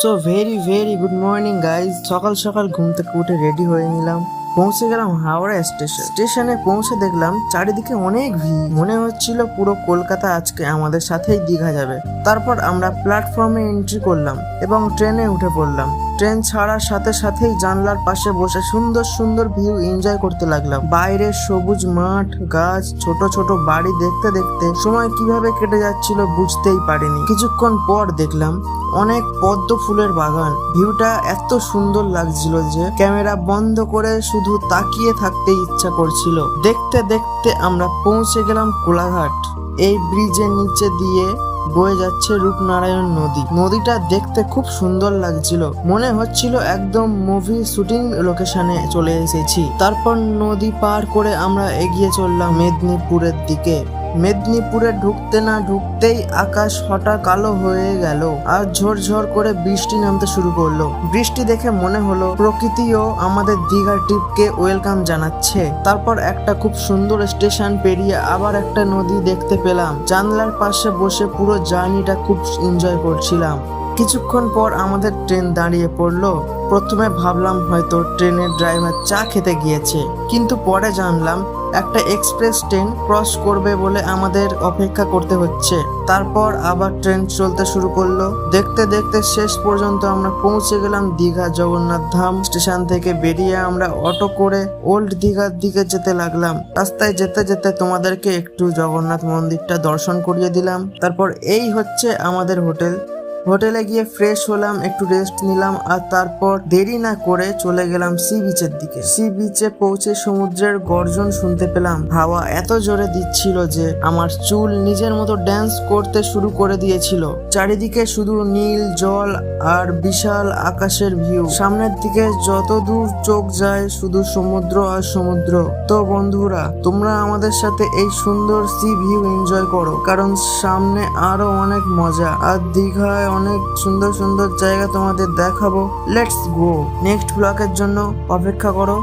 So very very good morning guys. সকাল সকাল ঘুম থেকে উঠে রেডি হয়ে নিলাম। পৌঁছে গেলাম হাওড়া স্টেশনে পৌঁছে দেখলাম চারিদিকে অনেক ভিড়, মনে হচ্ছিল পুরো কলকাতা আজকে আমাদের সাথেই দীঘা যাবে। তারপর আমরা প্ল্যাটফর্মে এন্ট্রি করলাম এবং ট্রেনে উঠে পড়লাম। ট্রেন ছাড়ার সাথে সাথেই জানলার পাশে বসে সুন্দর সুন্দর ভিউ এনজয় করতে লাগলাম। বাইরে সবুজ মাঠ, গাছ, ছোট ছোট বাড়ি দেখতে দেখতে সময় কিভাবে কেটে যাচ্ছিল বুঝতেই পারিনি। কিছুক্ষণ পর দেখলাম অনেক পদ্ম ফুলের বাগান। ভিউটা এত সুন্দর লাগছিল যে ক্যামেরা বন্ধ করে শুধু তাকিয়ে থাকতে ইচ্ছা করছিল। দেখতে দেখতে আমরা পৌঁছে গেলাম কোলাঘাট। এই ব্রিজের নিচে দিয়ে বয়ে যাচ্ছে রূপনারায়ণ নদী। নদীটা দেখতে খুব সুন্দর লাগছিল, মনে হচ্ছিল একদম মুভি শুটিং লোকেশনে চলে এসেছি। তারপর নদী পার করে আমরা এগিয়ে চললাম মেদিনীপুরের দিকে। মেদিনীপুরে ঢুকতে না ঢুকতেই আকাশ হঠাৎ কালো হয়ে গেল আর ঝরঝর করে বৃষ্টি নামতে শুরু করলো। বৃষ্টি দেখে মনে হলো প্রকৃতিও আমাদের দীঘার ট্রিপকে ওয়েলকাম জানাচ্ছে। তারপর একটা খুব সুন্দর স্টেশন পেরিয়ে আবার একটা নদী দেখতে পেলাম। জানলার পাশে বসে পুরো জার্নিটা খুব এনজয় করছিলাম। কিছুক্ষণ পর আমাদের ট্রেন দাঁড়িয়ে পড়লো। প্রথমে ভাবলাম হয়তো ট্রেনের ড্রাইভার চা খেতে গিয়েছে, কিন্তু পরে জানলাম একটা এক্সপ্রেস ট্রেন ক্রস করবে বলে আমাদের অপেক্ষা করতে হচ্ছে। তারপর আবার ট্রেন চলতে শুরু করলো। দেখতে দেখতে শেষ পর্যন্ত আমরা পৌঁছে গেলাম দীঘা জগন্নাথ ধাম। স্টেশন থেকে বেরিয়ে আমরা অটো করে ওল্ড দীঘার দিকে যেতে লাগলাম। রাস্তায় যেতে যেতে তোমাদেরকে একটু জগন্নাথ মন্দিরটা দর্শন করিয়ে দিলাম। তারপর এই হচ্ছে আমাদের হোটেলে গিয়ে ফ্রেশ হলাম, একটু রেস্ট নিলাম আর তারপর দেরি না করে চলে গেলাম সি বিচের দিকে। সি বিচে পৌঁছে সমুদ্রের গর্জন শুনতে পেলাম। হাওয়া এত জোরে দিচ্ছিল যে আমার চুল নিজের মতো ড্যান্স করতে শুরু করে দিয়েছিল। চারিদিকে শুধু নীল জল আর বিশাল আকাশের ভিউ। সামনের দিকে যত দূর চোখ যায় শুধু সমুদ্র আর সমুদ্র। তো বন্ধুরা, তোমরা আমাদের সাথে এই সুন্দর সি ভিউ এনজয় করো, কারণ সামনে আরো অনেক মজা। আর দীঘায় অনেক সুন্দর সুন্দর জায়গা তোমাদের দেখাবো। Let's go. নেক্সট ব্লগের জন্য অপেক্ষা করো।